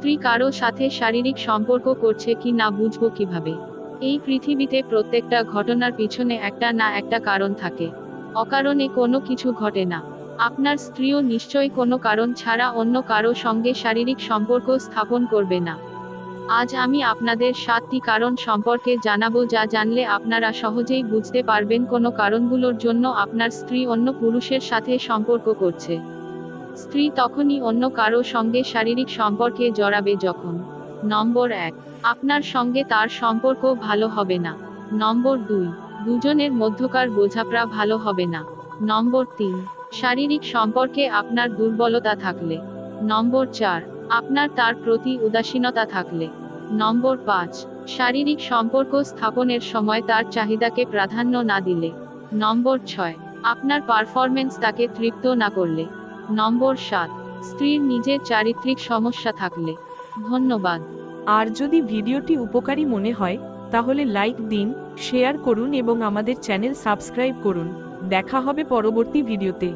স্ত্রী কারো সাথে শারীরিক সম্পর্ক করছে কি না বুঝবো কিভাবে? এই পৃথিবীতে প্রত্যেকটা ঘটনার পিছনে একটা না একটা কারণ থাকে। অকারণে কোনো কিছু ঘটে না। আপনার স্ত্রীও নিশ্চয়ই কোনো কারণ ছাড়া অন্য কারো সঙ্গে শারীরিক সম্পর্ক স্থাপন করবে না। আজ আমি আপনাদের 7টি কারণ সম্পর্কে জানাবো, যা জানলে আপনারা সহজেই বুঝতে পারবেন কোনো কারণগুলোর জন্য আপনার স্ত্রী অন্য পুরুষের সাথে সম্পর্ক করছে। স্ত্রী তখনই অন্য কারো সঙ্গে শারীরিক সম্পর্কে জড়াবে যখন: নম্বর 1, আপনার সঙ্গে তার সম্পর্ক ভালো হবে না। নম্বর 2, দুজনের মধ্যকার বোঝাপড়া ভালো হবে না। নম্বর 3, শারীরিক সম্পর্কে আপনার দুর্বলতা থাকলে। নম্বর 4, আপনার তার প্রতি উদাসীনতা থাকলে। নম্বর 5, শারীরিক সম্পর্ক স্থাপনের সময় তার চাহিদাকে প্রাধান্য না দিলে। নম্বর 6, আপনার পারফরম্যান্স তাকে তৃপ্ত না করলে। নম্বর 7, স্ত্রীর নিজের চারিত্রিক সমস্যা থাকলে। ধন্যবাদ। আর যদি ভিডিওটি উপকারী মনে হয় তাহলে লাইক দিন, শেয়ার করুন এবং আমাদের চ্যানেল সাবস্ক্রাইব করুন। দেখা হবে পরবর্তী ভিডিওতে।